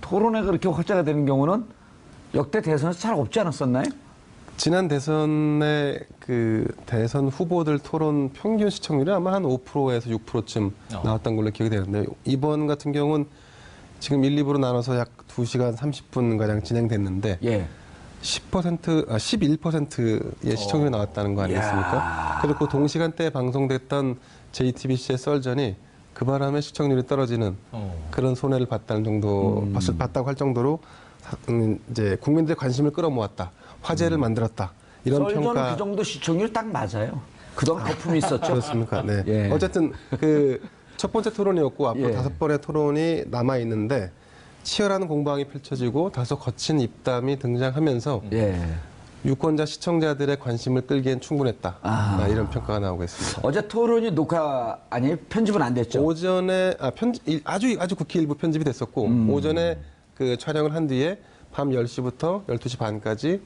토론회가 그렇게 확대가 되는 경우는 역대 대선에서 잘 없지 않았었나요? 지난 대선의 그 대선 후보들 토론 평균 시청률이 아마 한 5%에서 6%쯤 나왔던 걸로 기억이 되는데 이번 같은 경우는 지금 1, 2부로 나눠서 약 2시간 30분 가량 진행됐는데 예. 11%의 시청률이 나왔다는 거 아니겠습니까? 그리고 그 동시간대에 방송됐던 JTBC의 썰전이 그 바람에 시청률이 떨어지는 그런 손해를 봤다는 정도, 봤다고 할 정도로 이제 국민들의 관심을 끌어모았다. 화제를 만들었다. 이런 썰전은 평가. 그 정도 시청률 딱 맞아요. 그동안 거품이 있었죠. 그렇습니까? 네. 예. 어쨌든 그 첫 번째 토론이었고 앞으로 예. 5번의 토론이 남아 있는데 치열한 공방이 펼쳐지고 다소 거친 입담이 등장하면서 예. 유권자 시청자들의 관심을 끌기엔 충분했다. 이런 평가가 나오고 있습니다. 어제 토론이 녹화 아니에요? 편집은 안 됐죠? 오전에 아주 국회 일부 편집이 됐었고 오전에 그 촬영을 한 뒤에 밤 10시부터 12시 반까지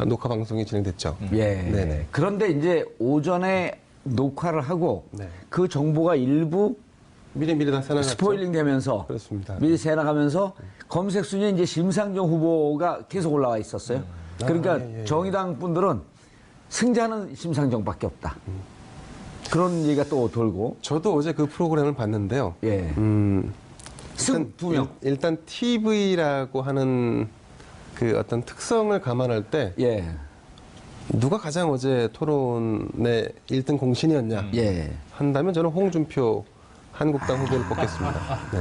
녹화 방송이 진행됐죠. 예. 네네. 그런데 이제 오전에 녹화를 하고 네. 그 정보가 일부 미리 다 새나갔죠. 스포일링 되면서 그렇습니다. 미리 새나가면서 검색 순위에 이제 심상정 후보가 계속 올라와 있었어요. 그러니까 예. 정의당 분들은 승자는 심상정밖에 없다. 그런 얘기가 또 돌고. 저도 어제 그 프로그램을 봤는데요. 예. 승 두 명. 일단 TV라고 하는 그 어떤 특성을 감안할 때 예. 누가 가장 어제 토론의 1등 공신이었냐 예. 한다면 저는 홍준표 한국당 후보를 뽑겠습니다. 네.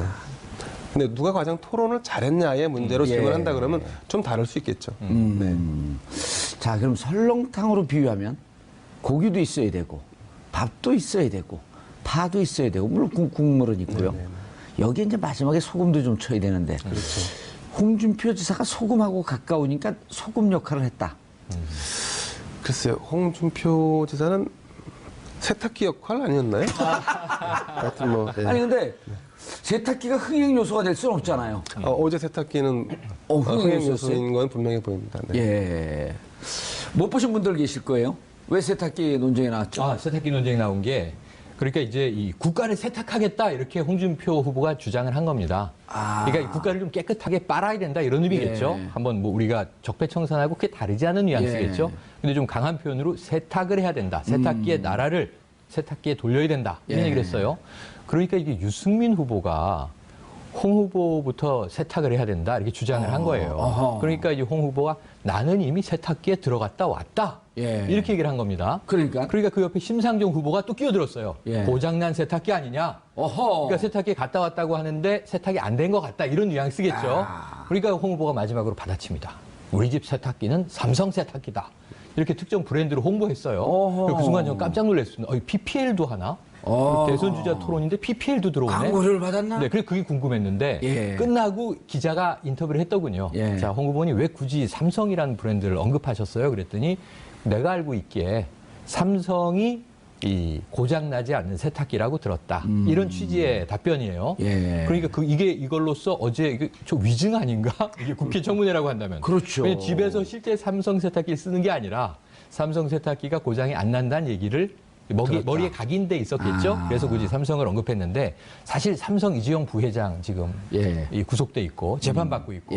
근데 누가 가장 토론을 잘했냐의 문제로 질문한다 그러면 좀 다를 수 있겠죠. 자, 그럼 설렁탕으로 비유하면 고기도 있어야 되고 밥도 있어야 되고 파도 있어야 되고 물론 국물은 있고요. 여기에 이제 마지막에 소금도 좀 쳐야 되는데 홍준표 지사가 소금하고 가까우니까 소금 역할을 했다. 글쎄요, 홍준표 지사는 세탁기 역할 아니었나요? 하여튼 뭐. 네. 아니 근데 세탁기가 흥행 요소가 될 수는 없잖아요. 어제 세탁기는 흥행 요소인 건 분명해 보입니다. 네. 예. 못 보신 분들 계실 거예요. 왜 세탁기 논쟁이 나왔죠? 세탁기 논쟁이 나온 게 그러니까 이제 이 국가를 세탁하겠다 이렇게 홍준표 후보가 주장을 한 겁니다. 그러니까 이 국가를 좀 깨끗하게 빨아야 된다 이런 의미겠죠. 한번 뭐 우리가 적폐청산하고 그게 다르지 않은 뉘앙스겠죠. 근데 좀 강한 표현으로 세탁을 해야 된다. 세탁기의 나라를 세탁기에 돌려야 된다. 이런 얘기를 했어요. 그러니까 이게 유승민 후보가 홍 후보부터 세탁을 해야 된다 이렇게 주장을 한 거예요. 그러니까 이제 홍 후보가 나는 이미 세탁기에 들어갔다 왔다 이렇게 얘기를 한 겁니다. 그러니까 그 옆에 심상정 후보가 또 끼어들었어요. 고장난 세탁기 아니냐. 그러니까 세탁기에 갔다 왔다고 하는데 세탁이 안 된 것 같다 이런 뉘앙스겠죠. 그러니까 홍 후보가 마지막으로 받아칩니다. 우리 집 세탁기는 삼성 세탁기다. 이렇게 특정 브랜드로 홍보했어요. 그 순간 저는 깜짝 놀랐습니다. PPL도 하나? 대선 주자 토론인데 PPL도 들어오네. 광고를 받았나? 네, 그게 궁금했는데 끝나고 기자가 인터뷰를 했더군요. 자, 홍 후보님 왜 굳이 삼성이라는 브랜드를 언급하셨어요? 그랬더니 내가 알고 있기에 삼성이 이 고장나지 않는 세탁기라고 들었다. 이런 취지의 답변이에요. 그러니까 이걸로써 어제 이게 저 위증 아닌가? 이게 국회 청문회라고 한다면. 그렇죠. 왜냐면 집에서 실제 삼성 세탁기를 쓰는 게 아니라 삼성 세탁기가 고장이 안 난다는 얘기를 머리에 각인돼 있었겠죠. 그래서 굳이 삼성을 언급했는데 사실 삼성 이재용 부회장 지금 구속돼 있고 재판받고 있고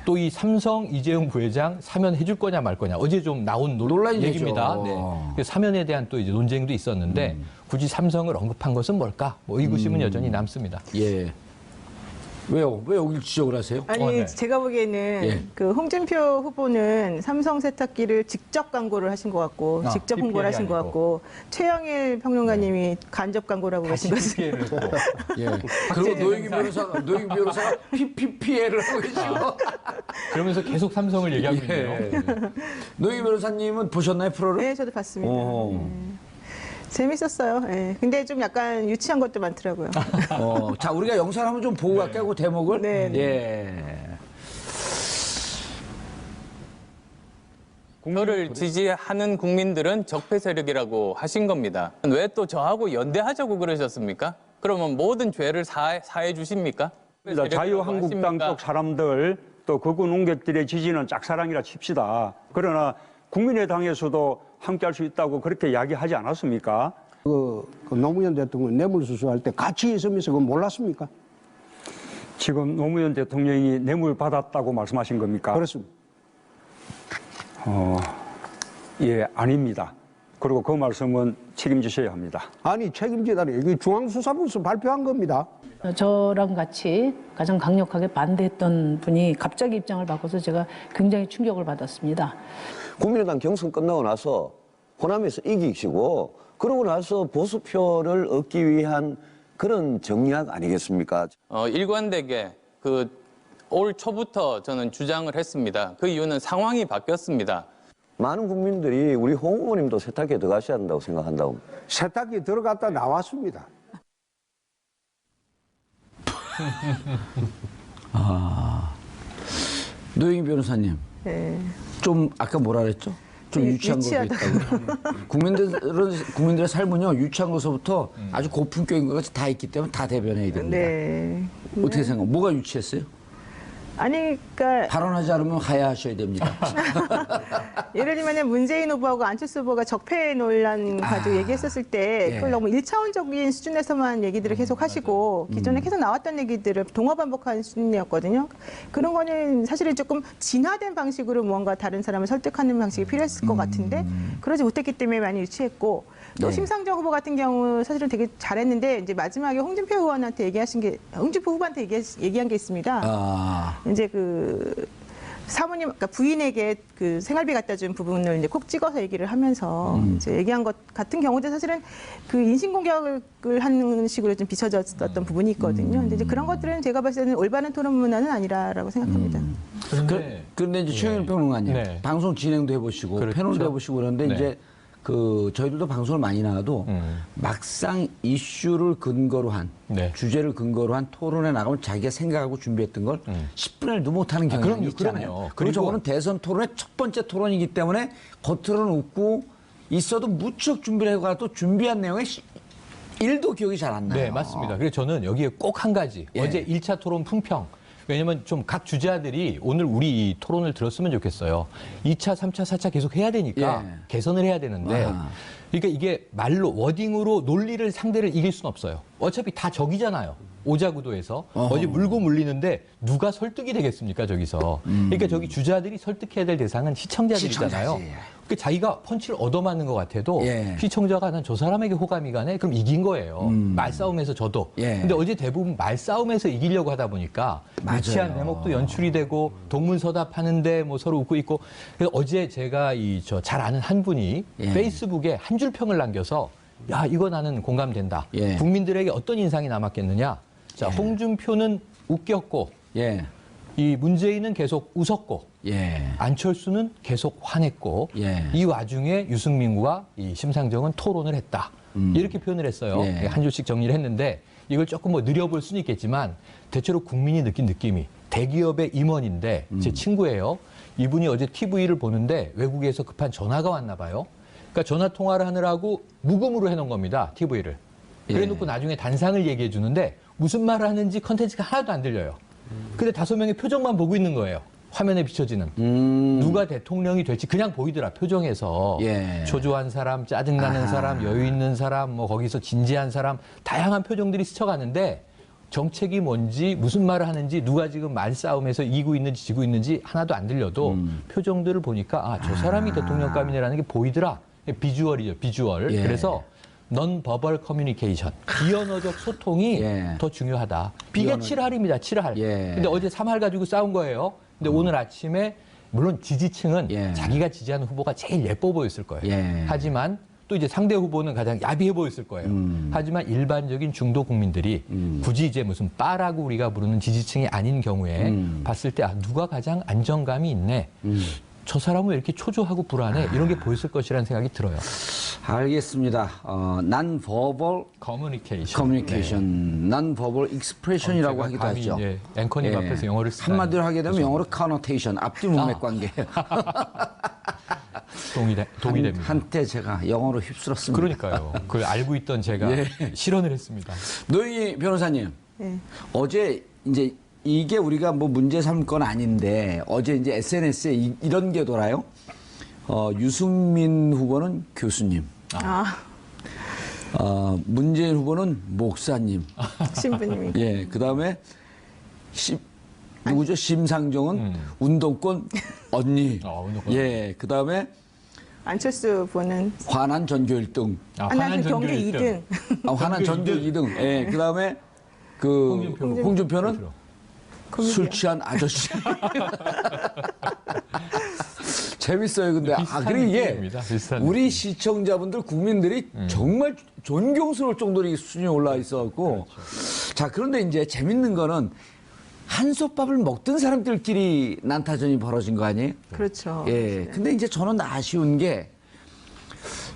또 이 삼성 이재용 부회장 사면해 줄 거냐 말 거냐 어제 좀 나온 논란 얘기입니다. 네. 사면에 대한 또 이제 논쟁도 있었는데 굳이 삼성을 언급한 것은 뭘까? 뭐 의구심은 여전히 남습니다. 왜요? 왜 여기 지적을 하세요? 아니 제가 보기에는 그 홍준표 후보는 삼성 세탁기를 직접 광고를 하신 것 같고 직접 홍보를 하신 것 같고 최영일 평론가님이 간접 광고라고 하신 것을 그리고 노영희 변호사가 PPL을 하고 계시고 그러면서 계속 삼성을 얘기하고 있네요. 노영희 변호사님은 보셨나요 프로를? 네, 저도 봤습니다. 재밌었어요. 근데 좀 약간 유치한 것도 많더라고요. 자, 우리가 영상을 한번 좀 보고 갈까요? 그 대목을? 저를 지지하는 국민들은 적폐 세력이라고 하신 겁니다. 왜 또 저하고 연대하자고 그러셨습니까? 그러면 모든 죄를 사해 주십니까? 자유한국당 쪽 사람들 또 극우 농객들의 지지는 짝사랑이라 칩시다. 그러나 국민의당에서도 함께할 수 있다고 그렇게 이야기하지 않았습니까? 그 노무현 대통령 뇌물수수할 때 같이 있으면서 그거 몰랐습니까? 지금 노무현 대통령이 뇌물 받았다고 말씀하신 겁니까? 그렇습니다. 예, 아닙니다. 그리고 그 말씀은 책임지셔야 합니다. 아니 책임지다니 이게 중앙수사부에서 발표한 겁니다. 저랑 같이 가장 강력하게 반대했던 분이 갑자기 입장을 바꿔서 제가 굉장히 충격을 받았습니다. 국민의당 경선 끝나고 나서 호남에서 이기시고 그러고 나서 보수표를 얻기 위한 그런 정략 아니겠습니까? 일관되게 올 초부터 저는 주장을 했습니다. 그 이유는 상황이 바뀌었습니다. 많은 국민들이 우리 홍 후보님도 세탁기에 들어가셔야 한다고 생각한다고. 세탁기 들어갔다 나왔습니다. 노영희 변호사님, 네. 좀 아까 뭐라 그랬죠? 좀 유치한 것도 있다고. 국민들의 삶은요, 유치한 것부터 아주 고품격인 것까지 다 있기 때문에 다 대변해야 됩니다. 네. 어떻게 생각? 뭐가 유치했어요? 아니, 그러니까 발언하지 않으면 하야하셔야 됩니다. 예를 들면 문재인 후보하고 안철수 후보가 적폐 논란 가지고 얘기했었을 때 그걸 너무 1차원적인 수준에서만 얘기들을 계속 하시고 기존에 계속 나왔던 얘기들을 동화 반복하는 수준이었거든요. 그런 거는 사실은 조금 진화된 방식으로 무언가 다른 사람을 설득하는 방식이 필요했을 것 같은데 그러지 못했기 때문에 많이 유치했고 또 네. 심상정 후보 같은 경우 사실은 되게 잘했는데 이제 마지막에 홍준표 의원한테 홍준표 후보한테 얘기한 게 있습니다. 이제 사모님, 그러니까 부인에게 생활비 갖다 준 부분을 이제 콕 찍어서 얘기를 하면서 이제 얘기한 것 같은 경우도 사실은 인신공격을 하는 식으로 좀 비춰졌었던 부분이 있거든요. 근데 이제 그런 것들은 제가 봤을 때는 올바른 토론 문화는 아니라고 생각합니다. 그런데 이제 최영일 평론가님, 네. 방송 진행도 해보시고, 그렇죠. 패널도 해보시고 그러는데 네. 이제 저희들도 방송을 많이 나가도 막상 이슈를 근거로 한 네. 주제를 근거로 한 토론에 나가면 자기가 생각하고 준비했던 걸 10분의 1도 못하는 경향이 그럼요, 있잖아요. 그럼요. 그리고 저거는 대선 토론의 첫 번째 토론이기 때문에 겉으로는 웃고 있어도 무척 준비를 해가도 준비한 내용에 1도 기억이 잘 안 나요. 네, 맞습니다. 그래서 저는 여기에 꼭 한 가지. 예. 어제 1차 토론 품평. 왜냐면 좀 각 주자들이 오늘 우리 이 토론을 들었으면 좋겠어요. 2차, 3차, 4차 계속 해야 되니까 예. 개선을 해야 되는데 그러니까 이게 말로 워딩으로 논리를 상대를 이길 수는 없어요. 어차피 다 적이잖아요. 오자구도에서 어디 물고 물리는데 누가 설득이 되겠습니까 저기서. 그러니까 저기 주자들이 설득해야 될 대상은 시청자들이잖아요. 시청자지. 그 자기가 펀치를 얻어맞는 것 같아도 예. 시청자가 난 저 사람에게 호감이 가네? 그럼 이긴 거예요. 말싸움에서 져도. 예. 근데 어제 대부분 말싸움에서 이기려고 하다 보니까 맞아요. 유치한 대목도 연출이 되고 동문서답하는데 뭐 서로 웃고 있고. 그래서 어제 제가 잘 아는 한 분이 예. 페이스북에 한 줄 평을 남겨서 야 이거 나는 공감된다. 예. 국민들에게 어떤 인상이 남았겠느냐. 자 홍준표는 웃겼고 예. 이 문재인은 계속 웃었고 예. 안철수는 계속 화냈고 예. 이 와중에 유승민과 이 심상정은 토론을 했다. 이렇게 표현을 했어요. 예. 한 줄씩 정리를 했는데 이걸 조금 뭐 느려볼 수는 있겠지만 대체로 국민이 느낀 느낌이 대기업의 임원인데 제 친구예요. 이분이 어제 TV를 보는데 외국에서 급한 전화가 왔나 봐요. 그러니까 전화 통화를 하느라고 무음으로 해놓은 겁니다. TV를. 그래놓고 나중에 단상을 얘기해 주는데 무슨 말을 하는지 컨텐츠가 하나도 안 들려요. 근데 5명의 표정만 보고 있는 거예요. 화면에 비춰지는. 누가 대통령이 될지 그냥 보이더라, 표정에서. 예. 초조한 사람, 짜증나는 사람, 여유 있는 사람, 뭐 거기서 진지한 사람, 다양한 표정들이 스쳐가는데 정책이 뭔지, 무슨 말을 하는지, 누가 지금 말싸움에서 이기고 있는지 지고 있는지 하나도 안 들려도 표정들을 보니까 저 사람이 대통령감이네라는 게 보이더라. 비주얼이죠, 비주얼. 예. 그래서 non-verbal communication, 비언어적 소통이 예. 더 중요하다. 이게 7할입니다, 7할. 예. 근데 어제 3할 가지고 싸운 거예요. 근데 오늘 아침에 물론 지지층은 예. 자기가 지지하는 후보가 제일 예뻐 보였을 거예요. 예. 하지만 또 이제 상대 후보는 가장 야비해 보였을 거예요. 하지만 일반적인 중도 국민들이 굳이 이제 무슨 빠라고 우리가 부르는 지지층이 아닌 경우에 봤을 때 누가 가장 안정감이 있네. 저 사람은 왜 이렇게 초조하고 불안해? 이런 게 보였을 것이라는 생각이 들어요. 알겠습니다. non-verbal communication, non-verbal expression이라고 하기도 감히 하죠. 이제 앵커님 앞에서 영어를 쓰다니. 한마디로 하게 되면 영어로 connotation, 앞뒤 문맥 관계. 동의됩니다. 한때 제가 영어로 휩쓸었습니다. 그러니까요. 그걸 알고 있던 제가 예. 실언을 했습니다. 노영희 변호사님, 네. 어제 이제 이게 우리가 뭐 문제 삼을 건 아닌데 어제 이제 SNS에 이런 게 돌아요. 유승민 후보는 교수님, 문재인 후보는 목사님, 신부님이. 예, 그 다음에 누구죠? 심상정은 운동권 언니. 운동권. 예, 그 다음에 안철수 후보는 화난 전교 1등. 화난 경교 2등. 화난 전교 2등. 예, 그 다음에 그 홍준표는 술 취한 아저씨. 재밌어요, 근데. 그리고 이게 우리 시청자분들, 국민들이 정말 존경스러울 정도로 이 수준이 올라와 있어갖고. 그렇죠. 자, 그런데 이제 재밌는 거는 한솥밥을 먹던 사람들끼리 난타전이 벌어진 거 아니에요? 그렇죠. 예. 근데 이제 저는 아쉬운 게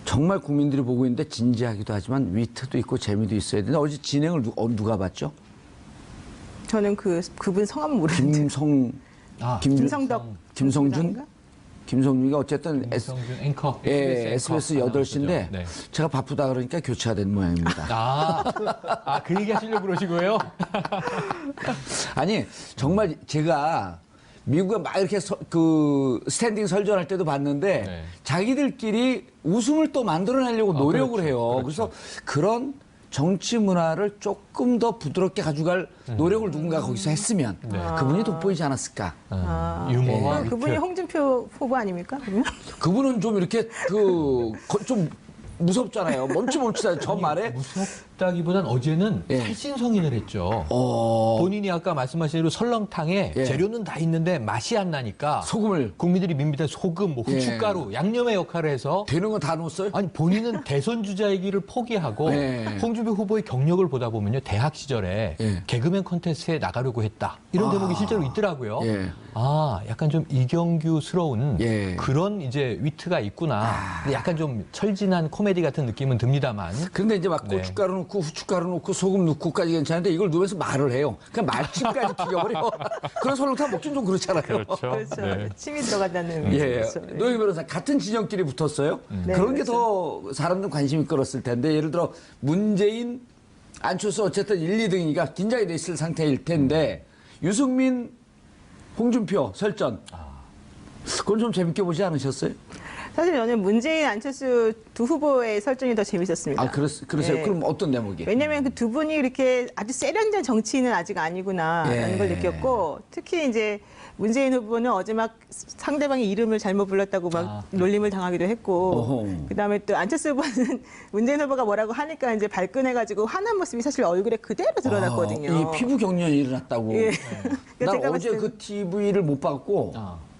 정말 국민들이 보고 있는데 진지하기도 하지만 위트도 있고 재미도 있어야 되는데 어제 진행을 누가 봤죠? 저는 그분 성함은 모르는데. 김성준? 김성준이가 어쨌든 김성준 앵커. 예, SBS 8시인데 네. 제가 바쁘다 그러니까 교체가 된 모양입니다. 그 얘기 하시려고 그러시고요? 아니, 정말 제가 미국에 막 이렇게 스탠딩 설전할 때도 봤는데 네. 자기들끼리 웃음을 또 만들어내려고 노력을 그렇죠. 해요. 그래서 그런 정치 문화를 조금 더 부드럽게 가져갈 노력을 누군가 거기서 했으면 그분이 돋보이지 않았을까. 유머와 그분이 홍준표 후보 아닙니까? 그러면? 그분은 좀 이렇게 좀 무섭잖아요. 멈칫멈칫하죠. 저 말에. 무섭다기보단 어제는 살신성인을 했죠. 본인이 아까 말씀하신 대로 설렁탕에 재료는 다 있는데 맛이 안 나니까 소금을 국민들이 밋밋한 소금, 뭐 후춧가루, 양념의 역할을 해서 되는 건 다 넣었어요? 아니 본인은 대선 주자이기를 포기하고 홍준표 후보의 경력을 보다 보면요 대학 시절에 개그맨 콘테스트에 나가려고 했다 이런 대목이 실제로 있더라고요. 약간 좀 이경규스러운 그런 이제 위트가 있구나. 근데 약간 좀 철진한 코미디 같은 느낌은 듭니다만. 근데 이제 막 고춧가루 넣고 후춧가루 넣고 소금 넣고까지 괜찮은데 이걸 넣으면서 말을 해요. 그냥 말침까지 튀겨버려. 그런 설렁탕 먹긴 좀 그렇잖아요. 그렇죠. 침이 들어간다는. 그렇죠. 노영희 변호사 같은 진영끼리 붙었어요. 그런 게 더 사람들 관심이 끌었을 텐데 예를 들어 문재인, 안철수 어쨌든 1, 2등이니까 긴장이 돼 있을 상태일 텐데 유승민, 홍준표 설전. 그건 좀 재밌게 보지 않으셨어요? 사실 저는 문재인, 안철수 두 후보의 설전이 더 재밌었습니다. 그러세요? 네. 그럼 어떤 대목이? 왜냐하면 그 두 분이 이렇게 아주 세련된 정치인은 아직 아니구나라는 걸 느꼈고 특히 이제 문재인 후보는 어제 막 상대방의 이름을 잘못 불렀다고 막 놀림을 당하기도 했고 그다음에 또 안철수 후보는 문재인 후보가 뭐라고 하니까 이제 발끈해가지고 화난 모습이 사실 얼굴에 그대로 드러났거든요. 이 피부 경련이 일어났다고. 난 어제 그 TV를 못 봤고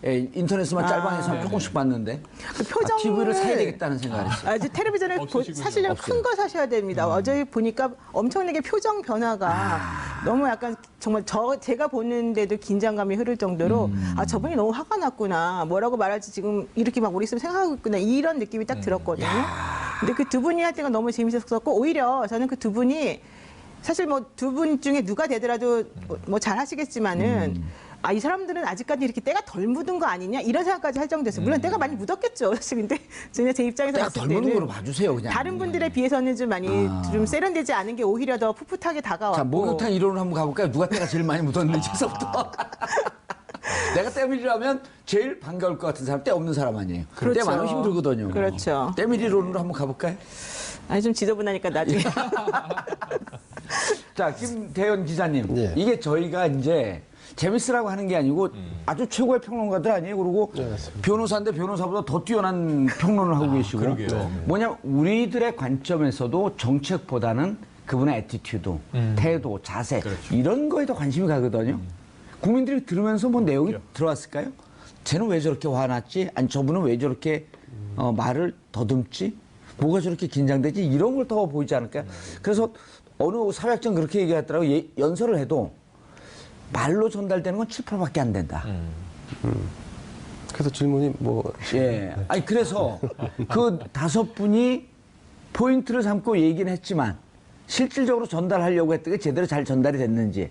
인터넷에만 짤방에서 조금씩 봤는데 그 표정을 TV를 사야 되겠다는 생각을 했어요. 아주 텔레비전을 사시려면 큰 거 사셔야 됩니다. 어제 보니까 엄청나게 표정 변화가 너무 약간 정말 제가 보는데도 긴장감이 흐를 정도로 저분이 너무 화가 났구나. 뭐라고 말할지 지금 이렇게 막 머릿속에 생각하고 있구나. 이런 느낌이 딱 들었거든요. 근데 그 두 분이 할 때가 너무 재밌었고 오히려 저는 그 두 분이 사실 뭐 두 분 중에 누가 되더라도 뭐 잘 하시겠지만은 이 사람들은 아직까지 이렇게 때가 덜 묻은 거 아니냐 이런 생각까지 할 정도였어요. 물론 때가 많이 묻었겠죠. 사실 근데 제 입장에서 때가 봤을 덜 묻은 때는 거로 봐주세요. 그냥. 다른 분들에 비해서는 좀 많이 좀 세련되지 않은 게 오히려 더 풋풋하게 다가왔고. 자, 목욕탕 이론을 한번 가볼까요? 누가 때가 제일 많이 묻었는지부터. 내가 때밀이라면 제일 반가울 것 같은 사람, 때 없는 사람 아니에요. 그렇죠. 때 많으면 힘들거든요. 그렇죠. 때밀이론으로 한번 가볼까요? 좀 지저분하니까 나중에. 자, 김대현 기자님. 이게 저희가 이제 재밌으라고 하는 게 아니고 아주 최고의 평론가들 아니에요. 그리고 변호사인데 변호사보다 더 뛰어난 평론을 하고 계시고. 그러게요. 뭐냐면 우리들의 관점에서도 정책보다는 그분의 애티튜드, 태도, 자세 이런 거에 더 관심이 가거든요. 국민들이 들으면서 뭐 내용이 들어왔을까요? 쟤는 왜 저렇게 화났지? 아니 저분은 왜 저렇게 말을 더듬지? 뭐가 저렇게 긴장되지? 이런 걸 더 보이지 않을까요? 그래서 어느 사회학자는 그렇게 얘기하더라고요. 연설을 해도 말로 전달되는 건 7%밖에 안 된다. 그래서 질문이 뭐. 아니, 그래서 그 5분이 포인트를 삼고 얘기는 했지만 실질적으로 전달하려고 했던 게 제대로 잘 전달이 됐는지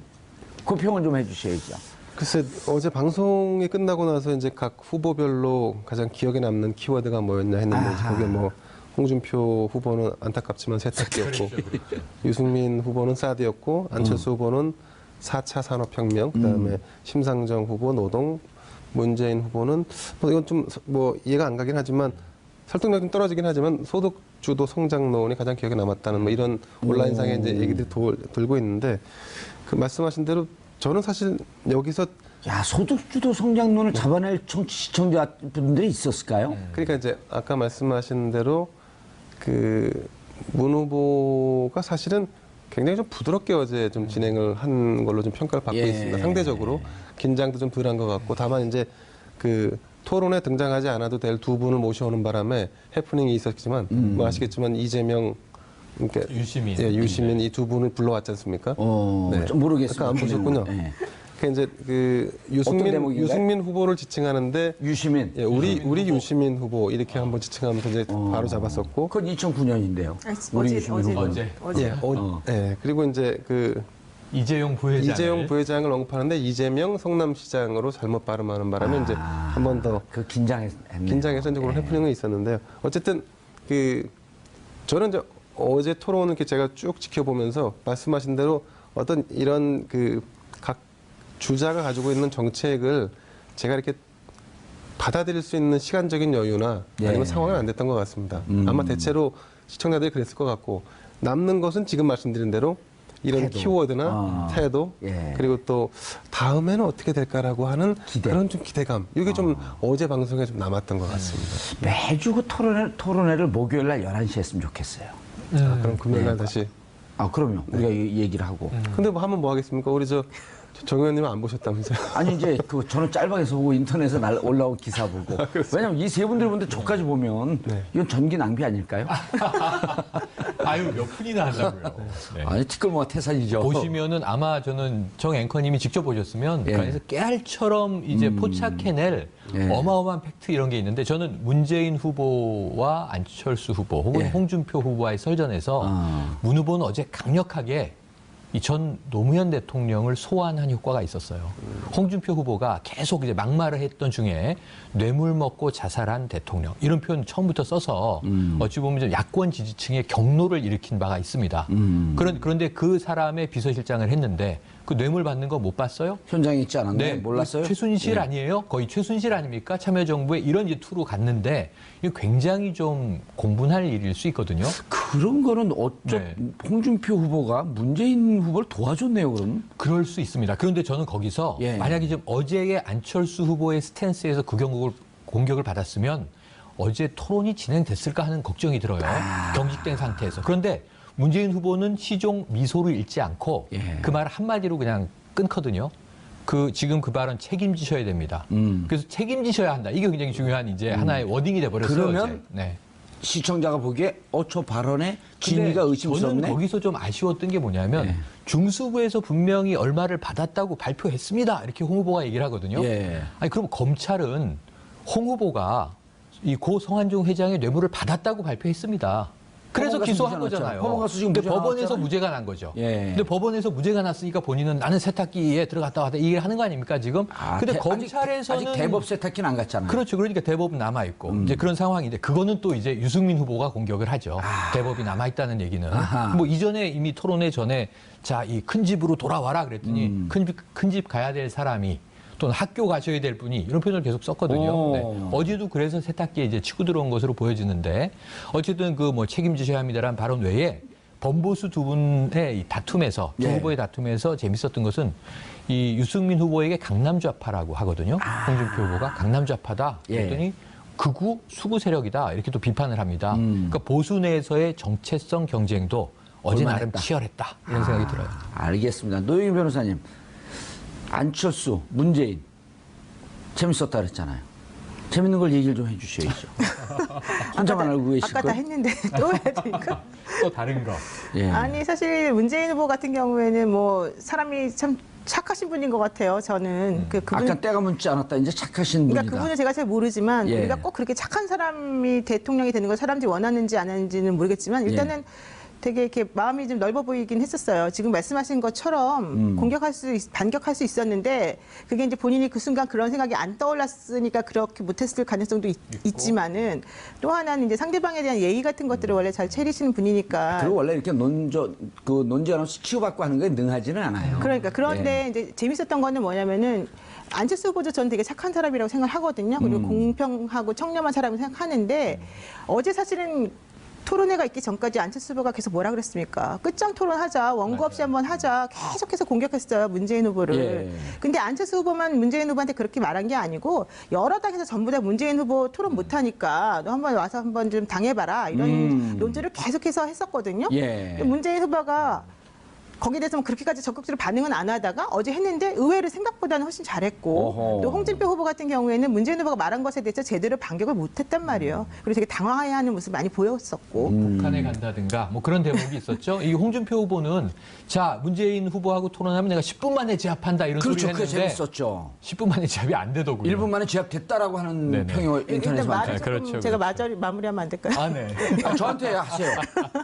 그 평은 좀 해주셔야죠. 글쎄, 어제 방송이 끝나고 나서 이제 각 후보별로 가장 기억에 남는 키워드가 뭐였냐 했는데 거기에 뭐 홍준표 후보는 안타깝지만 세탁기였고 유승민 후보는 사드였고 안철수 후보는 4차 산업혁명, 그다음에 심상정 후보 노동, 문재인 후보는 뭐 이건 좀 뭐 이해가 안 가긴 하지만 설득력이 좀 떨어지긴 하지만 소득주도 성장론이 가장 기억에 남았다는 뭐 이런 온라인상의 이제 얘기들이 돌고 있는데 그 말씀하신 대로 저는 사실 여기서 야, 소득주도 성장론을 잡아낼 시청자분들이 있었을까요? 그러니까 이제 아까 말씀하신 대로 그 문 후보가 사실은 굉장히 좀 부드럽게 어제 좀 진행을 한 걸로 좀 평가를 받고 있습니다. 상대적으로 긴장도 좀 덜한 것 같고, 다만 이제 그 토론에 등장하지 않아도 될 두 분을 모셔오는 바람에 해프닝이 있었지만 뭐 아시겠지만 이재명, 그러니까 유시민, 유시민 이 두 분을 불러왔지 않습니까? 좀 모르겠습니다. 아까 안 보셨군요. 네. 그 이제 그 유승민 후보를 지칭하는데 유시민. 예, 우리 유시민 후보 이렇게 한번 지칭하면서 이제 바로 잡았었고. 그건 2009년인데요. 어제 예, 그리고 이제 그 이재용 부회장을 언급하는데 이재명 성남시장으로 잘못 발음하는 바람에 이제 한 번 더 그 긴장해서 이제 그런 해프닝이 있었는데요. 어쨌든 그 저는 이제 어제 토론을 이렇게 제가 쭉 지켜보면서 말씀하신 대로 어떤 이런 그 각 주자가 가지고 있는 정책을 제가 이렇게 받아들일 수 있는 시간적인 여유나 아니면 상황은 안 됐던 것 같습니다. 아마 대체로 시청자들이 그랬을 것 같고, 남는 것은 지금 말씀드린 대로 이런 키워드나 태도, 그리고 또 다음에는 어떻게 될까라고 하는 그런 좀 기대감, 이게 좀 어제 방송에 좀 남았던 것 같습니다. 매주 그 토론회를 목요일 날 11시에 했으면 좋겠어요. 그럼 금요일 날 다시. 그럼요. 우리가 얘기를 하고. 근데 뭐 하면 뭐 하겠습니까? 우리 정 의원님은 안 보셨다면서요? 아니 이제 저는 짤방에서 보고 인터넷에 올라온 기사 보고. 왜냐면 이 세 분들 보는데 저까지 보면 이건 전기 낭비 아닐까요? 아유, 몇 분이나 한다고요. 네. 아니 티끌모아 태산이죠. 보시면은 아마 저는 정 앵커님이 직접 보셨으면 그 안에서 깨알처럼 이제 포착해낼 어마어마한 팩트 이런 게 있는데, 저는 문재인 후보와 안철수 후보 혹은 홍준표 후보와의 설전에서 문 후보는 어제 강력하게 이 전 노무현 대통령을 소환한 효과가 있었어요. 홍준표 후보가 계속 이제 막말을 했던 중에 뇌물 먹고 자살한 대통령, 이런 표현 처음부터 써서 어찌 보면 좀 야권 지지층의 경로를 일으킨 바가 있습니다. 그런데 그 사람의 비서실장을 했는데 그 뇌물 받는 거 못 봤어요? 현장에 있지 않았나요? 네, 몰랐어요? 최순실 아니에요? 거의 최순실 아닙니까? 참여정부에 이런 이제 투로 갔는데 이거 굉장히 좀 공분할 일일 수 있거든요. 그런 거는 홍준표 후보가 문재인 후보를 도와줬네요, 그럼? 그럴 수 있습니다. 그런데 저는 거기서 만약에 좀 어제의 안철수 후보의 스탠스에서 그 공격을 받았으면 어제 토론이 진행됐을까 하는 걱정이 들어요. 경직된 상태에서. 그런데 문재인 후보는 시종 미소를 잃지 않고 그 말 한마디로 그냥 끊거든요. 지금 그 발언 책임지셔야 됩니다. 그래서 책임지셔야 한다. 이게 굉장히 중요한 이제 하나의 워딩이 돼버렸어요. 그러면 시청자가 보기에 저 발언에 진위가 의심스럽네. 저는 거기서 좀 아쉬웠던 게 뭐냐면 중수부에서 분명히 얼마를 받았다고 발표했습니다. 이렇게 홍 후보가 얘기를 하거든요. 아니 그럼 검찰은 홍 후보가 이 고 성한종 회장의 뇌물을 받았다고 발표했습니다. 그래서 기소한 거잖아요. 근데 법원에서 무죄가 난 거죠. 근데 법원에서 무죄가 났으니까 본인은 나는 세탁기에 들어갔다 왔다 얘기를 하는 거 아닙니까 지금? 근데 검찰에서는 아직 대법 세탁기는 안 갔잖아요. 그렇죠. 그러니까 대법은 남아 있고 이제 그런 상황인데, 그거는 또 이제 유승민 후보가 공격을 하죠. 대법이 남아 있다는 얘기는. 뭐 이전에 이미 토론회 전에 이 큰 집으로 돌아와라 그랬더니 큰 집 가야 될 사람이 또는 학교 가셔야 될 분이 이런 표현을 계속 썼거든요. 어제도 그래서 세탁기에 이제 치고 들어온 것으로 보여지는데, 어쨌든 책임지셔야 합니다라는 발언 외에 범보수 두 분의 이 다툼에서, 두 후보의 다툼에서 재밌었던 것은 이 유승민 후보에게 강남좌파라고 하거든요. 홍준표 후보가 강남좌파다 그랬더니 극우 수구 세력이다 이렇게 또 비판을 합니다. 그러니까 보수 내에서의 정체성 경쟁도 어제 나름 치열했다 이런 생각이 들어요. 알겠습니다. 노영희 변호사님. 안철수, 문재인 재밌었다 그랬잖아요. 재밌는 걸 얘기를 좀 해주셔야죠. 혼자만 알고 계실 아까 거예요? 다 했는데 또 해야 되니까. 또 다른 거. 아니 사실 문재인 후보 같은 경우에는 사람이 참 착하신 분인 것 같아요. 저는 아까 때가 묻지 않았다. 이제 착하신 분이다. 그러니까 그분은 제가 잘 모르지만 우리가 꼭 그렇게 착한 사람이 대통령이 되는 걸 사람들이 원하는지 안 하는지는 모르겠지만 일단은 되게 이렇게 마음이 좀 넓어 보이긴 했었어요. 지금 말씀하신 것처럼 반격할 수 있었는데 그게 이제 본인이 그 순간 그런 생각이 안 떠올랐으니까 그렇게 못했을 가능성도 있지만은 또 하나는 이제 상대방에 대한 예의 같은 것들을 원래 잘 차리시는 분이니까. 그리고 원래 이렇게 논쟁하면서 치유받고 하는 거에 능하지는 않아요. 그러니까 그런데 이제 재밌었던 거는 뭐냐면은 안철수 후보도 저는 되게 착한 사람이라고 생각하거든요. 그리고 공평하고 청렴한 사람을 생각하는데 어제 사실은 토론회가 있기 전까지 안철수 후보가 계속 뭐라 그랬습니까? 끝장 토론하자, 원고 없이 한번 하자, 계속해서 공격했어요, 문재인 후보를. 예. 근데 안철수 후보만 문재인 후보한테 그렇게 말한 게 아니고 여러 당에서 전부 다 문재인 후보 토론 못하니까 너 한번 와서 한번 좀 당해봐라 이런 논조를 계속해서 했었거든요. 예. 문재인 후보가 거기에 대해서 그렇게까지 적극적으로 반응은 안 하다가 어제 했는데 의외로 생각보다는 훨씬 잘했고 어허. 또 홍준표 후보 같은 경우에는 문재인 후보가 말한 것에 대해서 제대로 반격을 못했단 말이에요. 그리고 되게 당황해하는 모습 많이 보였었고. 북한에 간다든가 뭐 그런 대목이 있었죠. 이 홍준표 후보는 자 문재인 후보하고 토론하면 내가 10분 만에 제압한다 이런 그렇죠. 소리를 그게 했는데 재밌었죠. 10분 만에 제압이 안 되더군요. 1분 만에 제압됐다라고 하는 네네. 평이 근데 인터넷에 말을 많죠. 조금 그렇죠, 제가 그렇죠. 마무리하면 안 될까요? 아, 네. 아, 저한테 하세요.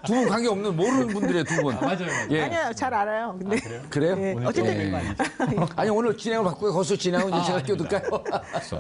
두 분 관계 없는 모르는 분들의 두 분. 맞아요. 예. 아니요, 잘 알아요. 근데 그래요? 예, 오늘 어쨌든 아니 오늘 진행을 바꾸고 거기서 진행은 이제 제가 끼어들까요?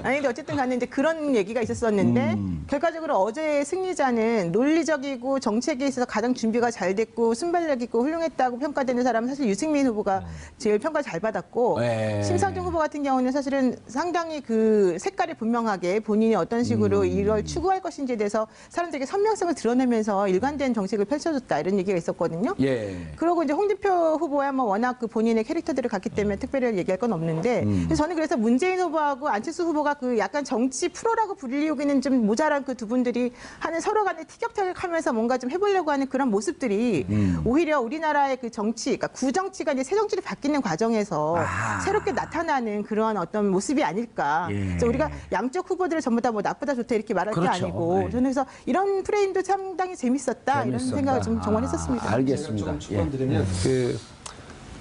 아니 근데 어쨌든 간에 이제 그런 얘기가 있었었는데 결과적으로 어제의 승리자는 논리적이고 정책에 있어서 가장 준비가 잘 됐고 순발력 있고 훌륭했다고 평가되는 사람은 사실 유승민 후보가 제일 평가 잘 받았고 네. 심상정 후보 같은 경우는 사실은 상당히 그 색깔이 분명하게 본인이 어떤 식으로 이걸 추구할 것인지에 대해서 사람들에게 선명성을 드러내면서 일관된 정책을 펼쳐줬다 이런 얘기가 있었거든요. 예. 그리고 이제 홍준표 후보야 뭐 워낙 그 본인의 캐릭터들을 갖기 때문에 특별히 얘기할 건 없는데 그래서 저는 그래서 문재인 후보하고 안철수 후보가 그 약간 정치 프로라고 불리우기는 좀 모자란 그 두 분들이 하는 서로 간의 티격태격하면서 뭔가 좀 해보려고 하는 그런 모습들이 오히려 우리나라의 그 정치, 그러니까 구정치가 이제 새 정치로 바뀌는 과정에서 새롭게 나타나는 그런 어떤 모습이 아닐까. 예. 그래서 우리가 양쪽 후보들을 전부 다 뭐 나쁘다 좋다 이렇게 말할 게 그렇죠. 아니고 네. 저는 그래서 이런 프레임도 상당히 재밌었다 이런 생각을 좀 정원했었습니다. 알겠습니다. 조금 추가드리면 그